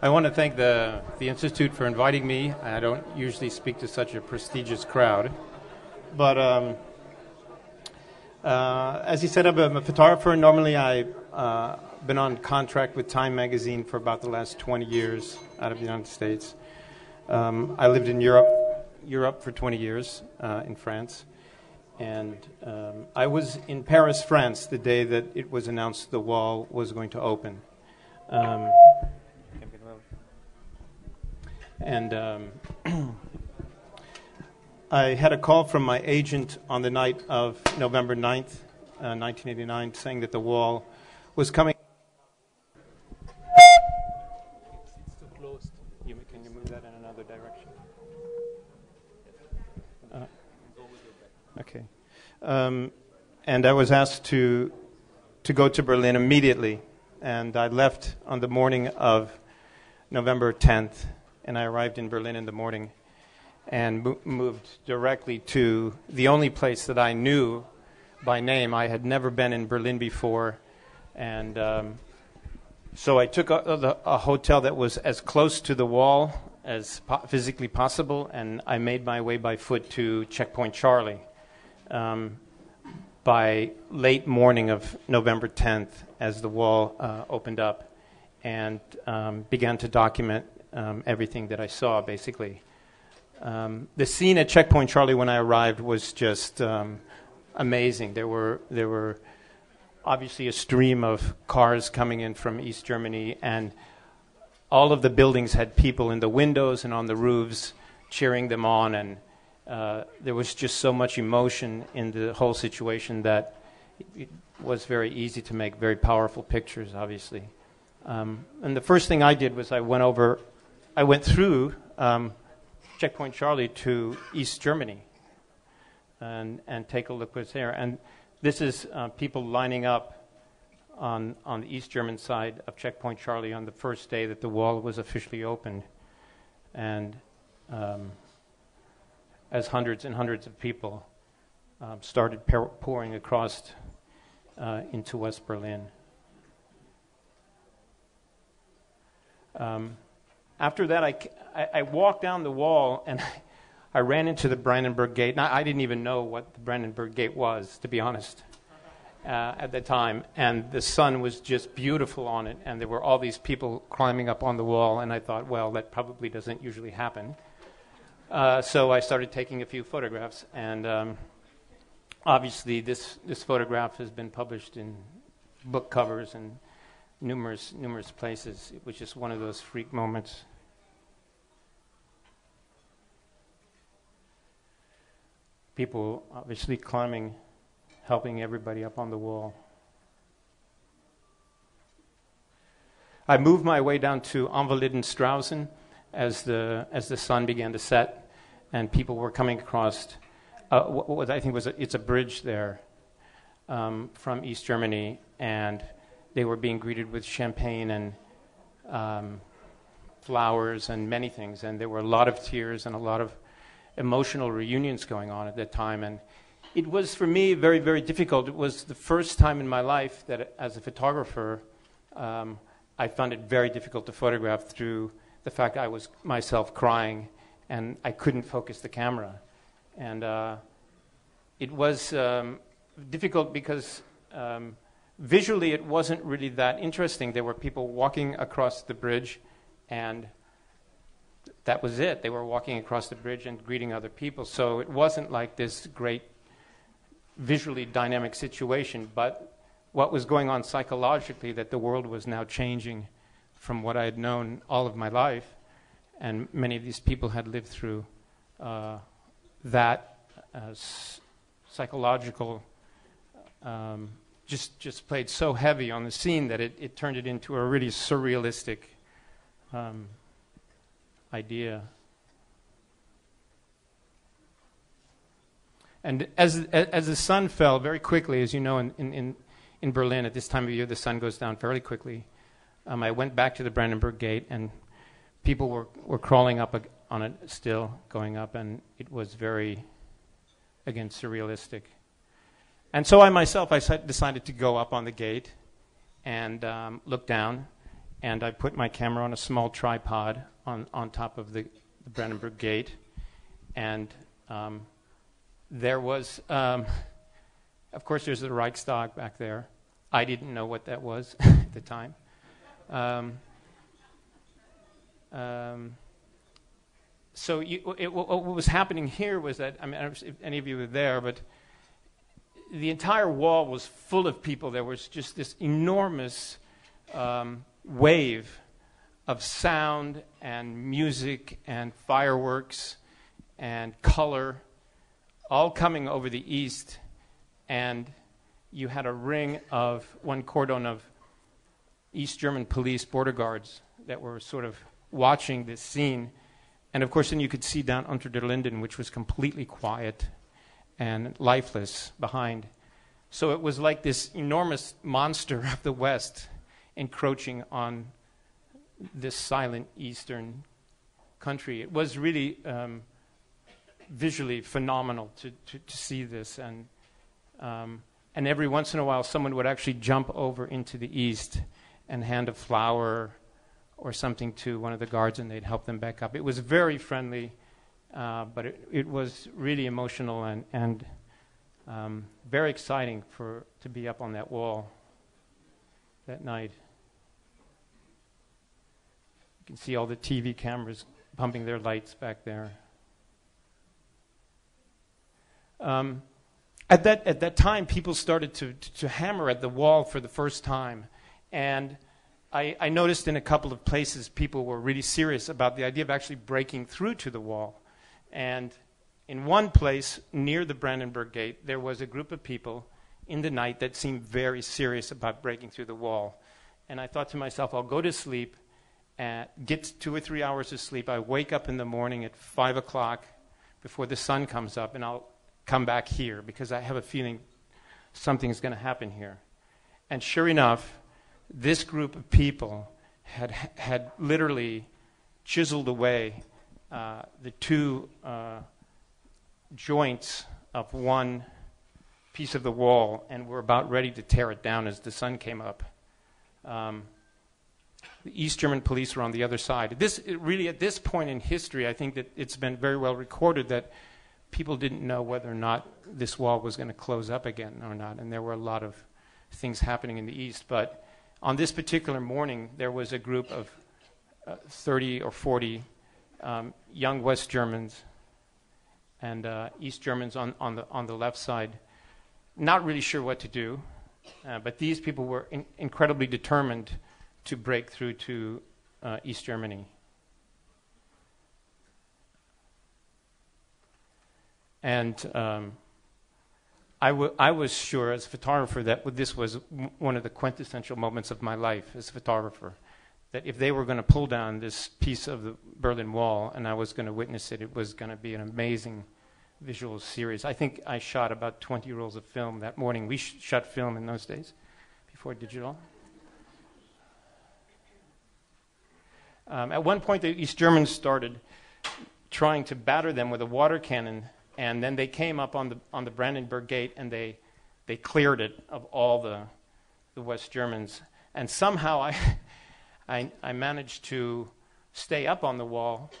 I want to thank the Institute for inviting me. I don't usually speak to such a prestigious crowd. But as you said, I'm a photographer. Normally I've been on contract with Time magazine for about the last 20 years out of the United States. I lived in Europe for 20 years, in France. And I was in Paris, France, the day that it was announced the wall was going to open. I had a call from my agent on the night of November 9th, 1989, saying that the wall was coming. It's too closed. Can you move that in another direction? Okay. And I was asked to go to Berlin immediately. And I left on the morning of November 10th. And I arrived in Berlin in the morning and moved directly to the only place that I knew by name. I had never been in Berlin before. And so I took a hotel that was as close to the wall as physically possible. And I made my way by foot to Checkpoint Charlie by late morning of November 10th as the wall opened up and began to document everything that I saw, basically. The scene at Checkpoint Charlie when I arrived was just amazing. There were obviously a stream of cars coming in from East Germany, and all of the buildings had people in the windows and on the roofs cheering them on, and there was just so much emotion in the whole situation that it was very easy to make very powerful pictures, obviously. And the first thing I did was I went through Checkpoint Charlie to East Germany and take a look what's there. And this is people lining up on the East German side of Checkpoint Charlie on the first day that the wall was officially opened. And as hundreds and hundreds of people started pouring across into West Berlin. After that, I walked down the wall and I ran into the Brandenburg Gate. Now, I didn't even know what the Brandenburg Gate was, to be honest, at the time. And the sun was just beautiful on it, and there were all these people climbing up on the wall. And I thought, well, that probably doesn't usually happen. So I started taking a few photographs, and obviously this photograph has been published in book covers and numerous places. It was just one of those freak moments. People obviously climbing, helping everybody up on the wall. I moved my way down to Anvalidenstraußen as the sun began to set, and people were coming across what I think it's a bridge there from East Germany, and they were being greeted with champagne and flowers and many things, and there were a lot of tears and a lot of emotional reunions going on at that time. And it was, for me, very, very difficult. It was the first time in my life that, as a photographer, I found it very difficult to photograph through the fact I was myself crying, and I couldn't focus the camera. And it was difficult because visually, it wasn't really that interesting. There were people walking across the bridge, and that was it. They were walking across the bridge and greeting other people. So it wasn't like this great visually dynamic situation. But what was going on psychologically, that the world was now changing from what I had known all of my life, and many of these people had lived through that psychological just played so heavy on the scene that it turned it into a really surrealistic idea. And as the sun fell very quickly, as you know, in Berlin at this time of year, the sun goes down fairly quickly. I went back to the Brandenburg Gate, and people were crawling up on it still, going up, and it was very, again, surrealistic. And so I decided to go up on the gate and look down, and I put my camera on a small tripod on top of the Brandenburg Gate, and there was, of course, there's the Reichstag back there. I didn't know what that was at the time. So what was happening here was that, I don't know if any of you were there, but the entire wall was full of people. There was just this enormous wave of sound and music and fireworks and color all coming over the east, and you had a ring of one cordon of East German police border guards that were sort of watching this scene. And of course then you could see down Unter der Linden, which was completely quiet and lifeless behind. So it was like this enormous monster of the West encroaching on this silent eastern country. It was really visually phenomenal to see this, and every once in a while someone would actually jump over into the east and hand a flower or something to one of the guards, and they'd help them back up. It was very friendly, but it was really emotional and very exciting to be up on that wall that night. You can see all the TV cameras pumping their lights back there. At that time, people started to hammer at the wall for the first time, and I noticed in a couple of places people were really serious about the idea of actually breaking through to the wall. And in one place near the Brandenburg Gate, there was a group of people in the night that seemed very serious about breaking through the wall. And I thought to myself, I'll go to sleep, and get 2 or 3 hours of sleep. I wake up in the morning at 5 o'clock before the sun comes up, and I'll come back here because I have a feeling something's going to happen here. And sure enough, this group of people had literally chiseled away the two joints of one piece of the wall and were about ready to tear it down as the sun came up. The East German police were on the other side. Really, at this point in history, I think that it's been very well recorded that people didn't know whether or not this wall was going to close up again or not, and there were a lot of things happening in the East. But on this particular morning, there was a group of 30 or 40 young West Germans and East Germans on the left side, not really sure what to do, but these people were incredibly determined to break through to East Germany. And I was sure as a photographer that this was one of the quintessential moments of my life as a photographer, that if they were going to pull down this piece of the Berlin Wall and I was going to witness it, it was going to be an amazing visual series. I think I shot about 20 rolls of film that morning. We shot film in those days before digital. At one point, the East Germans started trying to batter them with a water cannon, and then they came up on the Brandenburg Gate and they cleared it of all the West Germans. And somehow I managed to stay up on the wall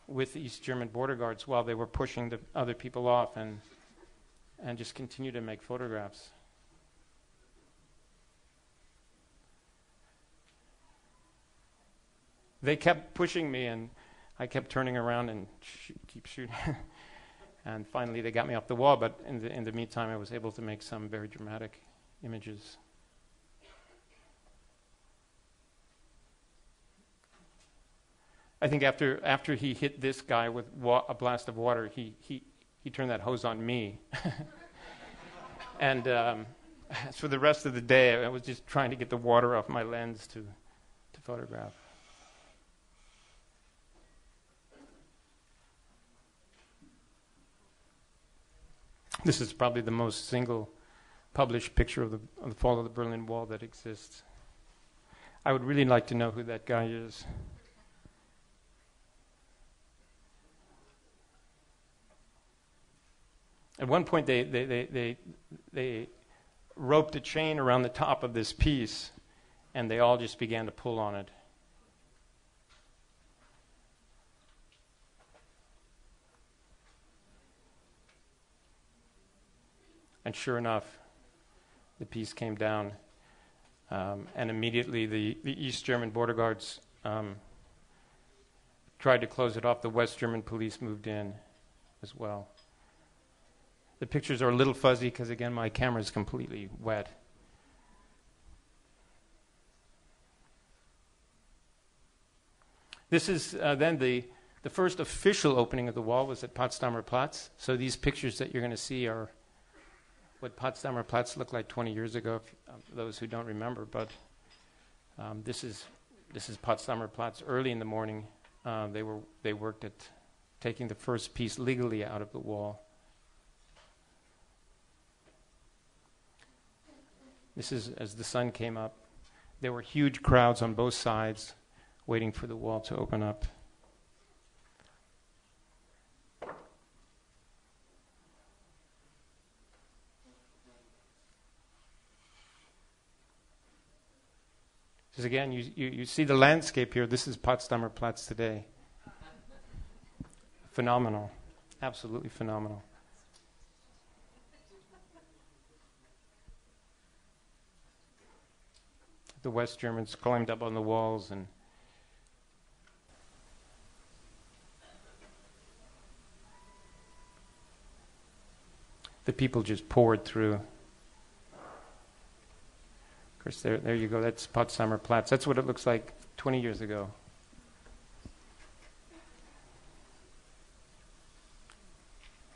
with the East German border guards while they were pushing the other people off, and just continue to make photographs. They kept pushing me, and I kept turning around and keep shooting. And finally, they got me off the wall. But in the meantime, I was able to make some very dramatic images. I think after he hit this guy with a blast of water, he turned that hose on me. And for the rest of the day, I was just trying to get the water off my lens to photograph. This is probably the most single published picture of the fall of the Berlin Wall that exists. I would really like to know who that guy is. At one point, they roped a chain around the top of this piece, and they all just began to pull on it. And sure enough, the piece came down, and immediately the East German border guards tried to close it off. The West German police moved in as well. The pictures are a little fuzzy because, again, my camera is completely wet. This is then the first official opening of the wall was at Potsdamer Platz. So these pictures that you're going to see are what Potsdamer Platz looked like 20 years ago, those who don't remember. But this is Potsdamer Platz. Early in the morning, they worked at taking the first piece legally out of the wall. This is as the sun came up. There were huge crowds on both sides waiting for the wall to open up. Because again, you see the landscape here. This is Potsdamer Platz today. Phenomenal. Absolutely phenomenal. The West Germans climbed up on the walls, and the people just poured through. Of course, there you go. That's Potsdamer Platz. That's what it looks like 20 years ago.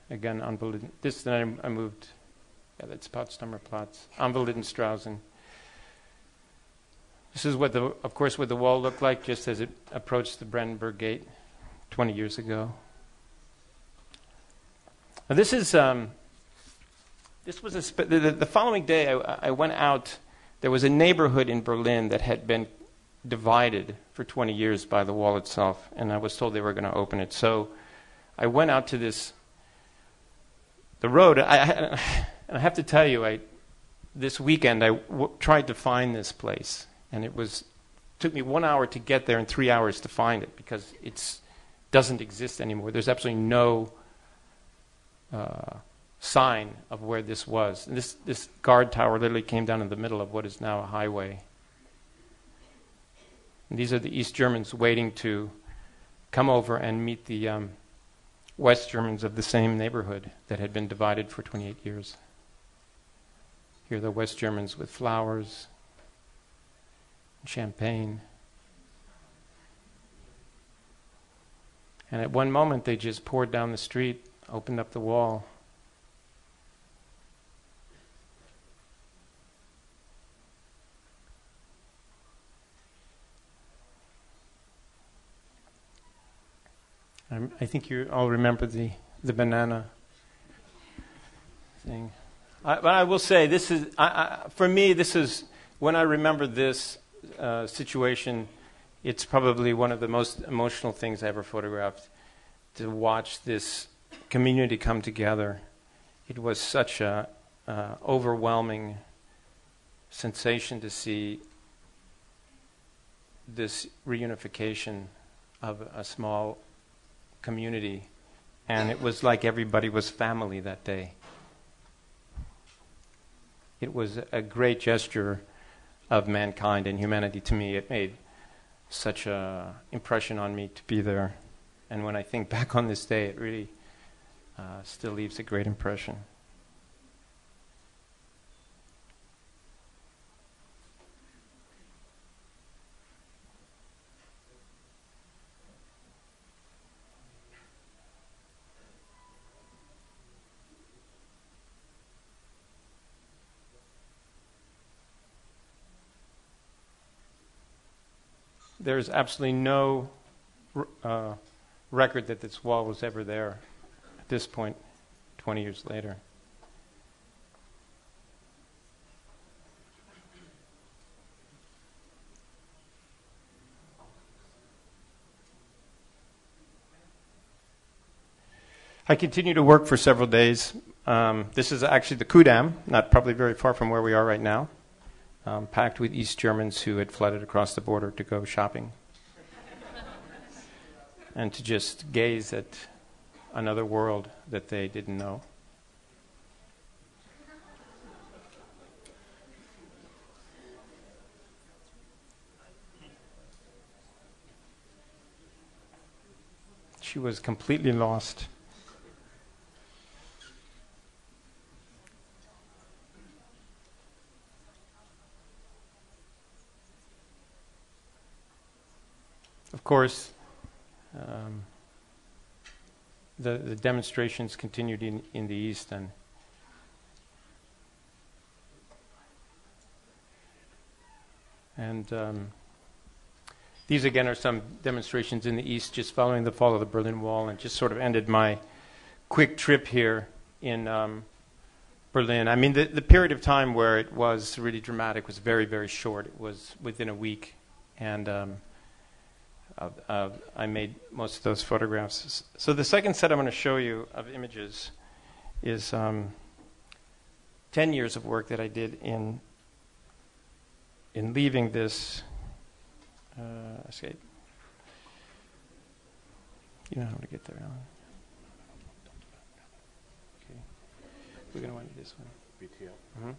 Again, this then I moved. Yeah, that's Potsdamer Platz. Anwaldenstraußen. This is what the wall looked like just as it approached the Brandenburg Gate 20 years ago. Now this was the following day. I went out. There was a neighborhood in Berlin that had been divided for 20 years by the wall itself, and I was told they were going to open it. So I went out to the road. I have to tell you, this weekend I tried to find this place, and it took me 1 hour to get there and 3 hours to find it because it doesn't exist anymore. There's absolutely no sign of where this was. And this guard tower literally came down in the middle of what is now a highway. And these are the East Germans waiting to come over and meet the West Germans of the same neighborhood that had been divided for 28 years. Here are the West Germans with flowers, and champagne. And at one moment they just poured down the street, opened up the wall. I think you all remember the banana thing. But I will say, this is for me. This is when I remember this situation. It's probably one of the most emotional things I ever photographed. To watch this community come together, it was such a overwhelming sensation to see this reunification of a small community, and it was like everybody was family that day. It was a great gesture of mankind and humanity to me. It made such an impression on me to be there, and when I think back on this day, it really still leaves a great impression. There's absolutely no record that this wall was ever there at this point, 20 years later. I continued to work for several days. This is actually the Ku'damm, not probably very far from where we are right now. packed with East Germans who had flooded across the border to go shopping and to just gaze at another world that they didn't know. She was completely lost. Of course, the demonstrations continued in the East, and these again are some demonstrations in the East just following the fall of the Berlin Wall, and just sort of ended my quick trip here in Berlin. I mean, the period of time where it was really dramatic was very, very short. It was within a week, and I made most of those photographs. So the second set I'm going to show you of images is 10 years of work that I did in leaving this escape. You know how to get there, Alan. Okay. We're going to want this one. BTL. Mm-hmm.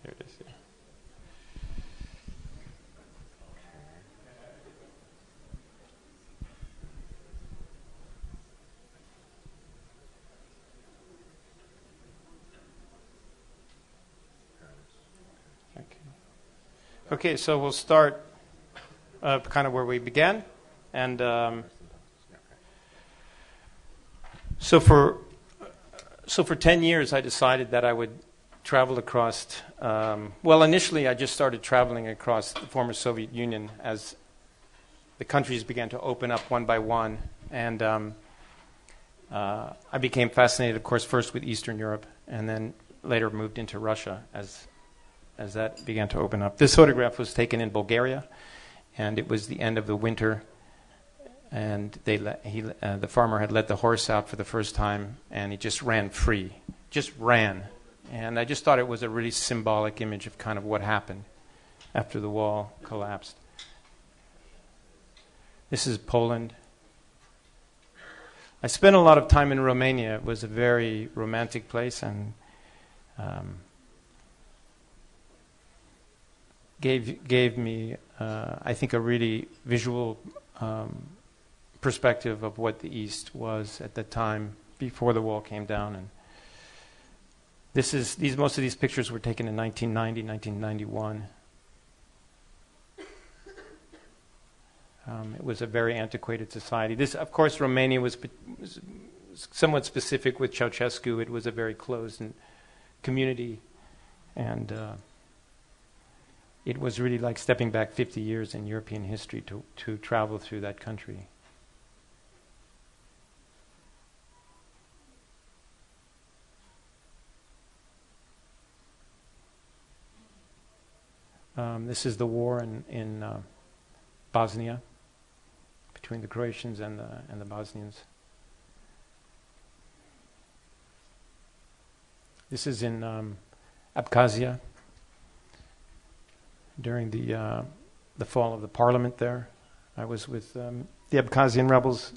There it is, yeah. Okay, so we'll start kind of where we began, and so for 10 years I decided that I would travel across. Well, initially I just started traveling across the former Soviet Union as the countries began to open up one by one, and I became fascinated, of course, first with Eastern Europe, and then later moved into Russia as that began to open up. This photograph was taken in Bulgaria, and it was the end of the winter, and the farmer had let the horse out for the first time, and he just ran free, just ran. And I just thought it was a really symbolic image of kind of what happened after the wall collapsed. This is Poland. I spent a lot of time in Romania. It was a very romantic place, and gave me, I think, a really visual perspective of what the East was at the time before the wall came down. And most of these pictures were taken in 1990, 1991. It was a very antiquated society. This, of course, Romania was somewhat specific with Ceausescu. It was a very closed community, and it was really like stepping back 50 years in European history to travel through that country. This is the war in Bosnia between the Croatians and the Bosnians. This is in Abkhazia during the fall of the parliament there. I was with the Abkhazian rebels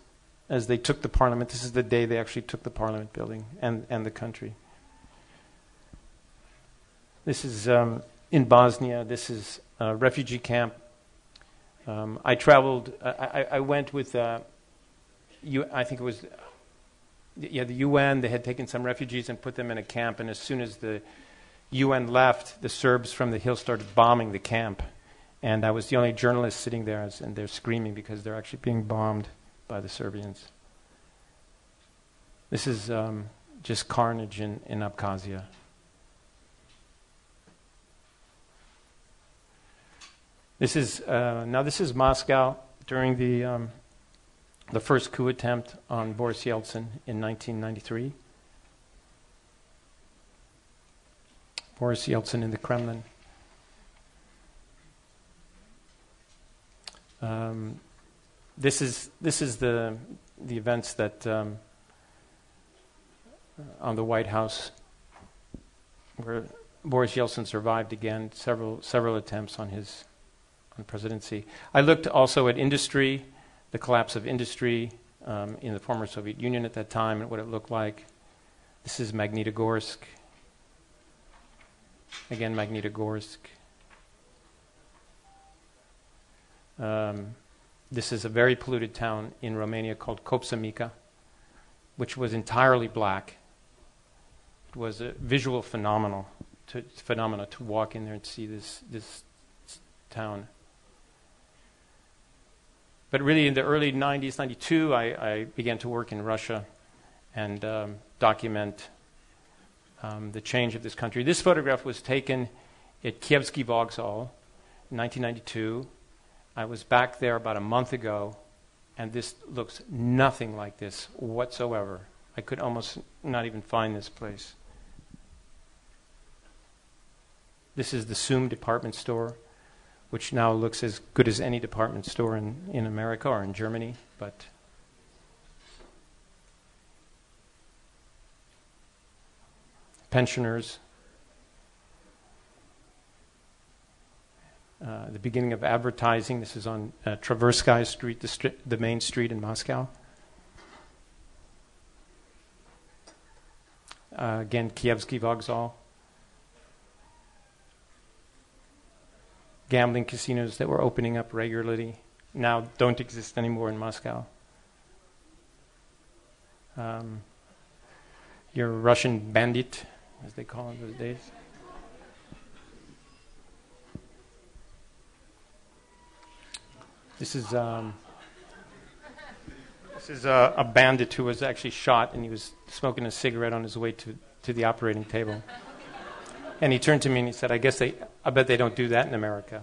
as they took the parliament. This is the day they actually took the parliament building and the country. This is in Bosnia. This is a refugee camp. I traveled. I went with. I think it was. The UN. They had taken some refugees and put them in a camp. And as soon as the UN left, the Serbs from the hill started bombing the camp. And I was the only journalist sitting there, and they're screaming because they're actually being bombed by the Serbians. This is just carnage in Abkhazia. This is Moscow during the first coup attempt on Boris Yeltsin in 1993. Boris Yeltsin in the Kremlin. This is the events that on the White House, where Boris Yeltsin survived again several attempts on presidency. I looked also at industry, the collapse of industry in the former Soviet Union at that time, and what it looked like. This is Magnitogorsk. Again, Magnitogorsk. This is a very polluted town in Romania called Kopsamica, which was entirely black. It was a visual phenomena to walk in there and see this town. But really, in the early 90s, 92, I began to work in Russia and document the change of this country. This photograph was taken at Kievsky Vokzal in 1992. I was back there about a month ago, and this looks nothing like this whatsoever. I could almost not even find this place. This is the Sum department store, which now looks as good as any department store in America or in Germany, but pensioners. The beginning of advertising. This is on Tverskaya Street, the main street in Moscow. Again, Kievsky Vokzal. Gambling casinos that were opening up regularly now don't exist anymore in Moscow. Your Russian bandit, as they call it those days. This is a bandit who was actually shot, and he was smoking a cigarette on his way to the operating table. And he turned to me and he said, I bet they don't do that in America.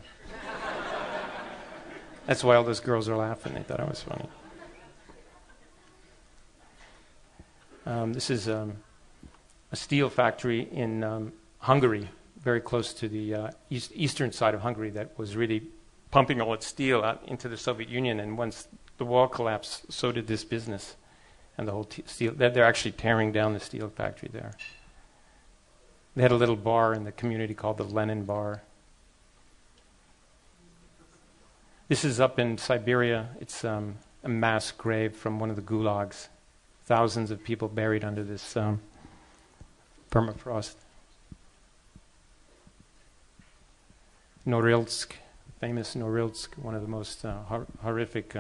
That's why all those girls are laughing. They thought I was funny. This is a steel factory in Hungary, very close to the eastern side of Hungary, that was really pumping all its steel out into the Soviet Union. And once the wall collapsed, so did this business. And the whole steel, they're actually tearing down the steel factory there. They had a little bar in the community called the Lenin Bar. This is up in Siberia. It's a mass grave from one of the gulags. Thousands of people buried under this permafrost. Norilsk, famous Norilsk, one of the most horrific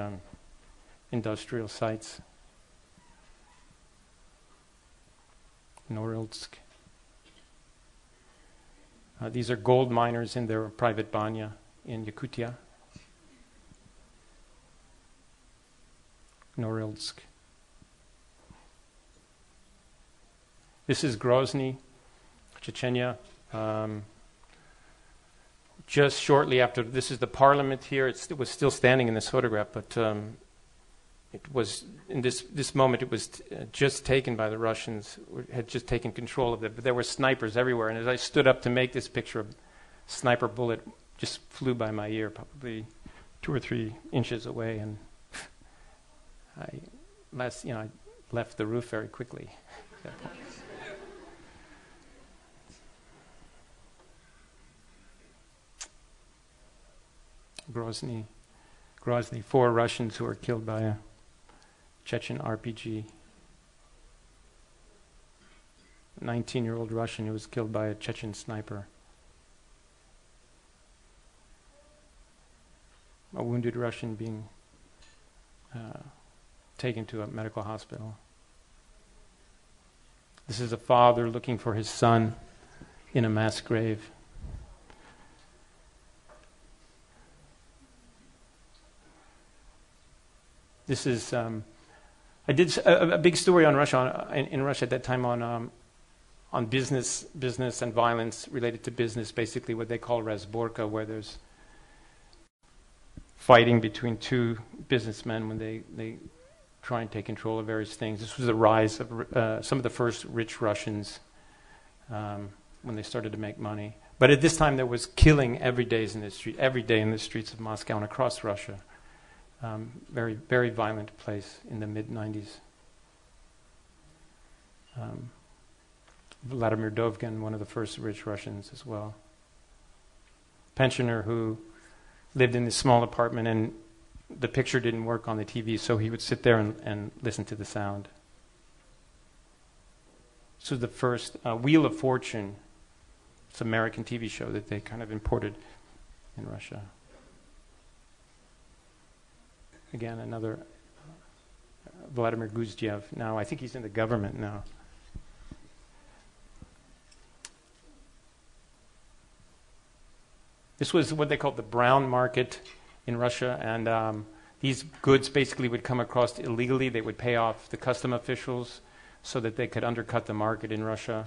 industrial sites. Norilsk. These are gold miners in their private banya in Yakutia. Norilsk. This is Grozny, Chechnya. Just shortly after, this is the parliament here. It was still standing in this photograph, but it was, in this moment, it was just taken by the Russians, had just taken control of it. But there were snipers everywhere, and as I stood up to make this picture, a sniper bullet just flew by my ear, probably 2 or 3 inches away, and I left the roof very quickly at that point. Grozny, 4 Russians who were killed by a Chechen RPG. 19-year-old Russian who was killed by a Chechen sniper. A wounded Russian being taken to a medical hospital. This is a father looking for his son in a mass grave. This is, I did a big story on Russia, in Russia at that time on business and violence related to business, basically what they call razborka, where there's fighting between 2 businessmen when they try and take control of various things. This was the rise of some of the first rich Russians when they started to make money. But at this time there was killing every day in the streets of Moscow and across Russia. Very, very violent place in the mid-90s. Vladimir Dovkin, one of the first rich Russians as well. Pensioner who lived in this small apartment, and the picture didn't work on the TV, so he would sit there and listen to the sound. This was the first Wheel of Fortune. It's an American TV show that they kind of imported in Russia. Again, another Vladimir Guzhiev. Now, I think he's in the government now. This was what they called the brown market in Russia, and these goods basically would come across illegally. They would pay off the custom officials so that they could undercut the market in Russia,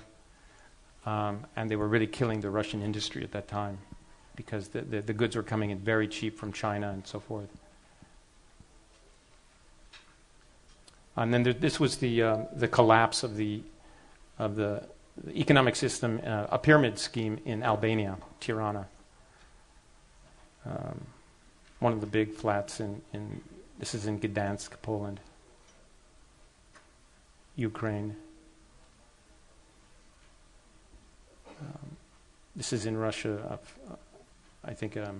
and they were really killing the Russian industry at that time because the goods were coming in very cheap from China and so forth. And then this was the collapse of the economic system, a pyramid scheme in Albania, Tirana. One of the big flats in this is in Gdansk, Poland, Ukraine. This is in Russia, I think a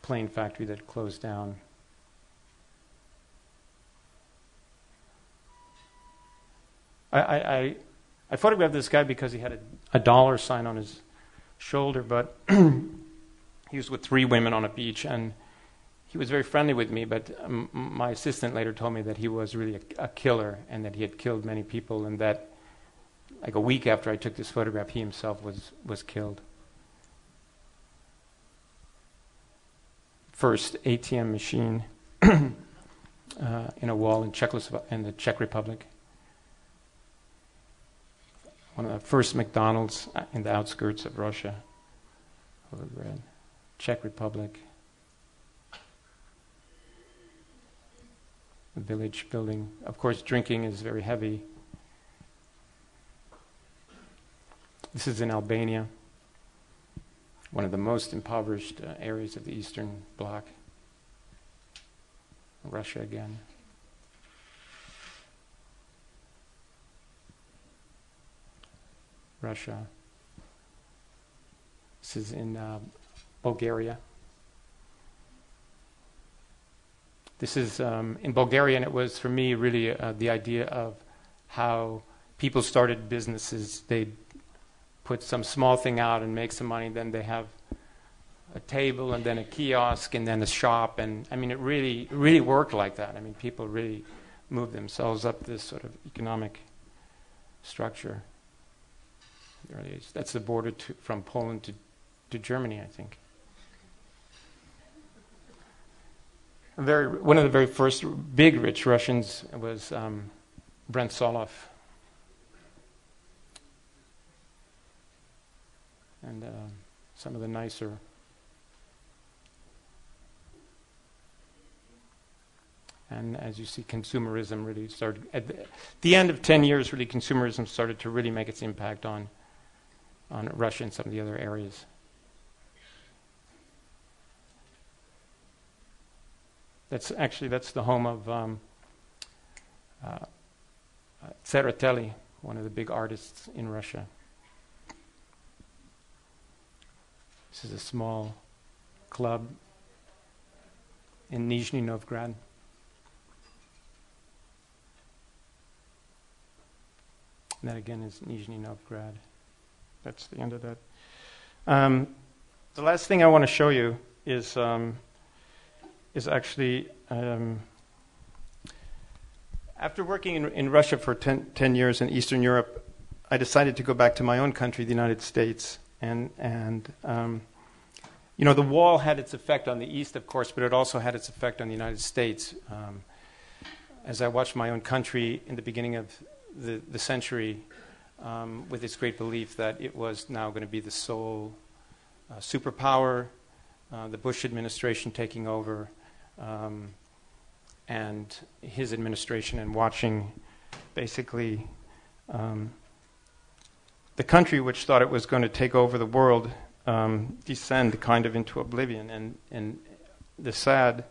plane factory that closed down. I photographed this guy because he had a dollar sign on his shoulder, but he was with 3 women on a beach, and he was very friendly with me, but my assistant later told me that he was really a killer and that he had killed many people, and that like a week after I took this photograph, he himself was killed. First ATM machine in a wall in in the Czech Republic. One of the first McDonald's in the outskirts of Russia. Czech Republic. A village building. Of course, drinking is very heavy. This is in Albania, one of the most impoverished areas of the Eastern Bloc. Russia again. Russia. This is in Bulgaria. This is in Bulgaria, and it was for me really the idea of how people started businesses. They'd put some small thing out and make some money, then they have a table and then a kiosk and then a shop, and I mean it really worked like that. I mean people really moved themselves up this sort of economic structure. That's the border from Poland to Germany, I think. One of the very first big rich Russians was Brent Solov. And some of the nicer. And as you see, consumerism really started. At the end of 10 years, really, consumerism started to really make its impact on Russia and some of the other areas. That's the home of Tsereteli, one of the big artists in Russia. This is a small club in Nizhny Novgorod. And that again is Nizhny Novgorod. That's the end of that. The last thing I want to show you is actually after working in Russia for 10 years in Eastern Europe, I decided to go back to my own country, the United States. And the wall had its effect on the East, of course, but it also had its effect on the United States. As I watched my own country in the beginning of the century, with its great belief that it was now going to be the sole superpower, the Bush administration taking over, and his administration, and watching basically the country which thought it was going to take over the world descend kind of into oblivion, and the sad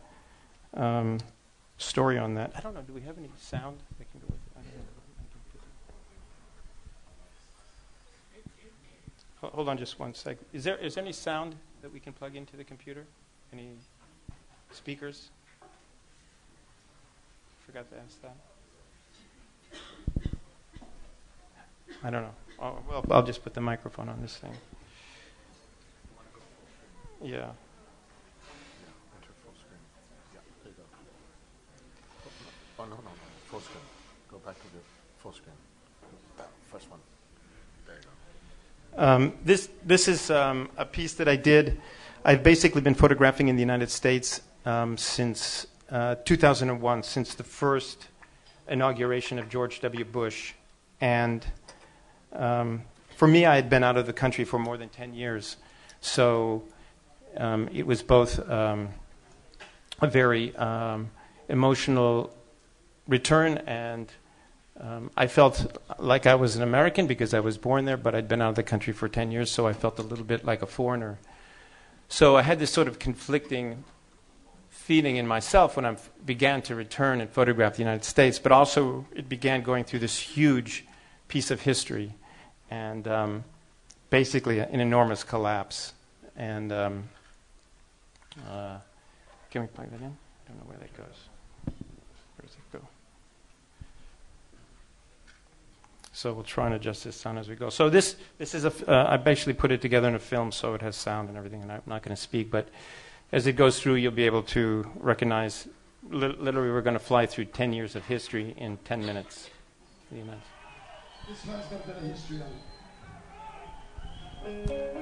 story on that. I don't know, do we have any sound that can go with it? I don't know. Hold on just one sec. Is there any sound that we can plug into the computer? Any speakers? Forgot to ask that. I don't know. Oh, well, I'll just put the microphone on this thing. Yeah. Enter full screen. Yeah, there you go. Oh, no, full screen. Go back to the full screen. That first one. There you go. This is a piece that I did. I've basically been photographing in the United States since 2001, since the first inauguration of George W. Bush. And for me, I had been out of the country for more than 10 years. So it was both a very emotional return, and I felt like I was an American because I was born there, but I'd been out of the country for 10 years, so I felt a little bit like a foreigner. So I had this sort of conflicting feeling in myself when I began to return and photograph the United States, but also it began going through this huge piece of history and basically an enormous collapse. And can we plug that in? I don't know where that goes. Where does it go? So we'll try and adjust this sound as we go. So this is I basically put it together in a film so it has sound and everything, and I'm not going to speak, but as it goes through, you'll be able to recognize, literally we're going to fly through 10 years of history in 10 minutes. This one's got a bit of history on it.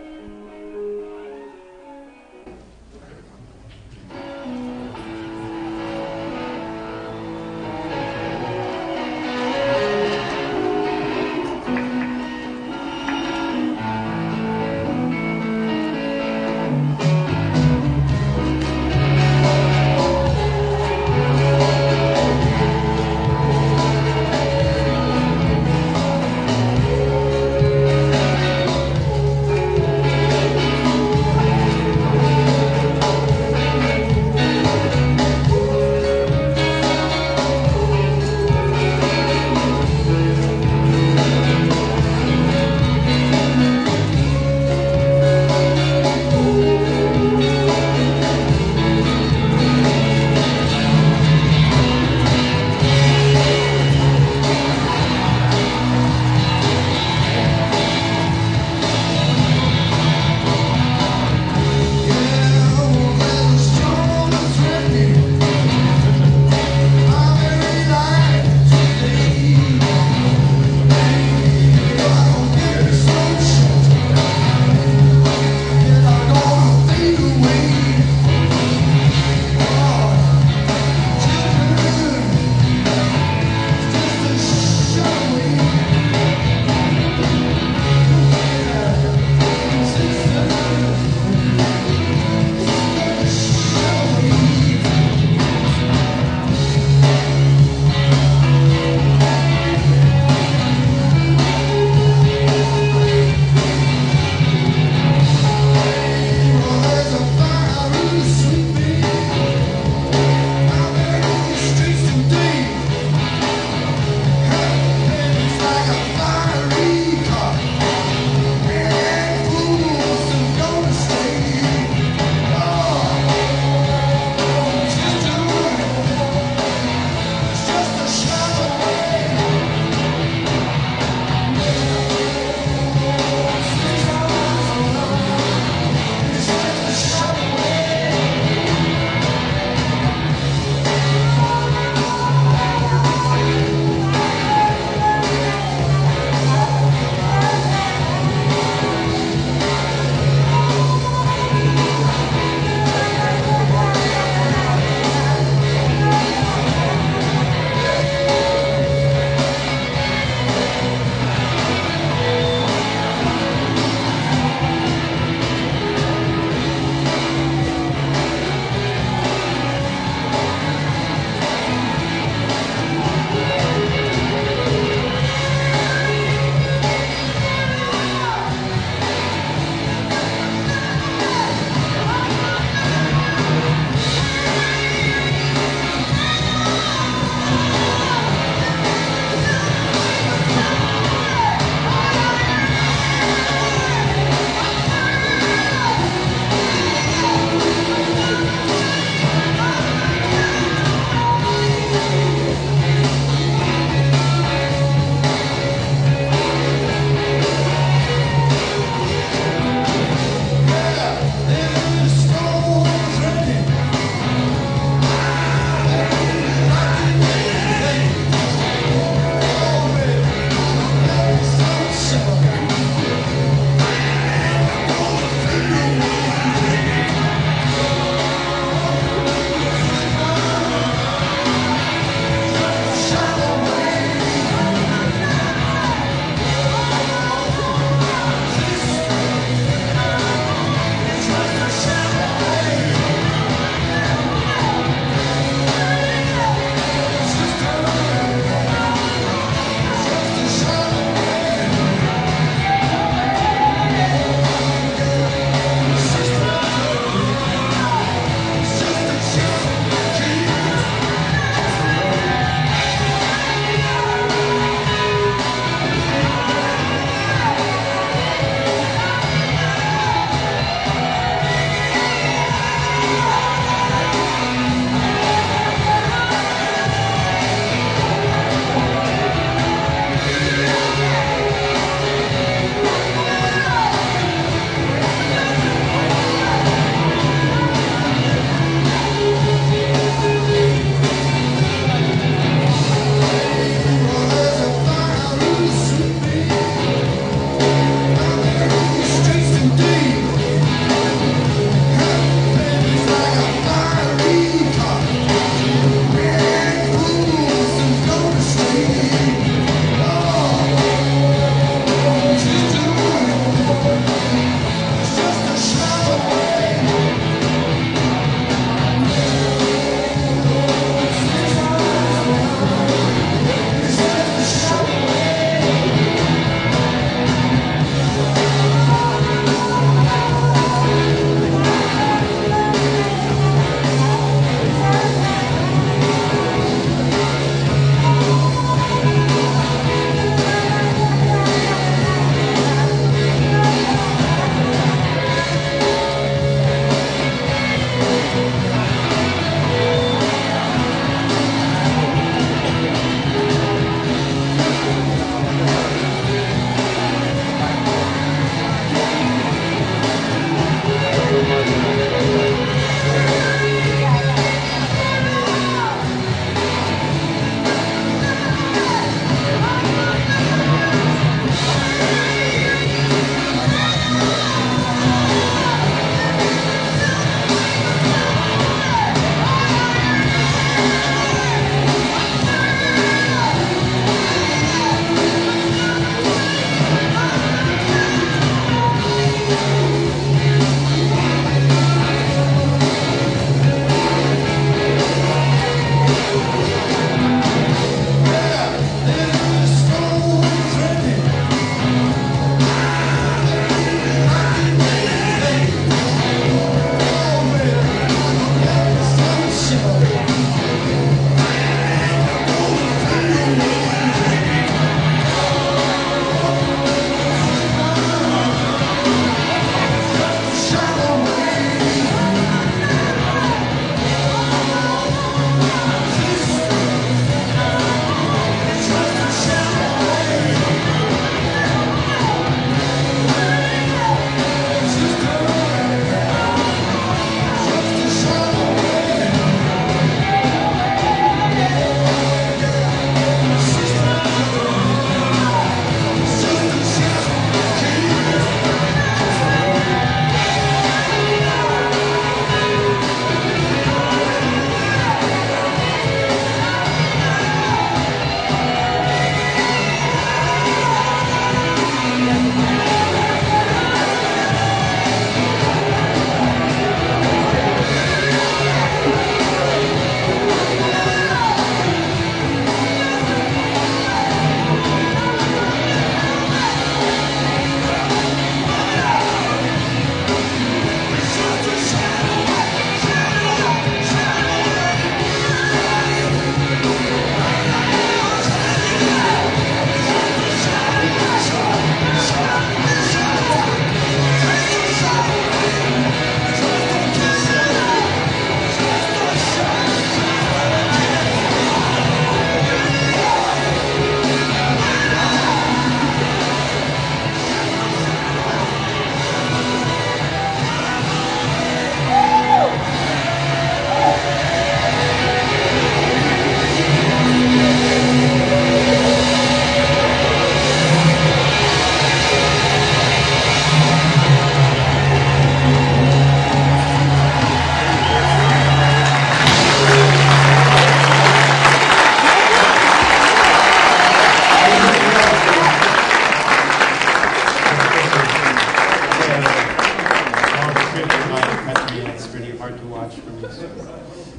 me. So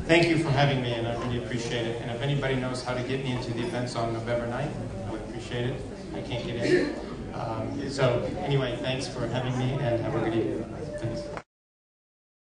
thank you for having me, and I really appreciate it. And if anybody knows how to get me into the events on November 9th, I would appreciate it. I can't get in. So anyway, thanks for having me, and have a good evening. Thanks.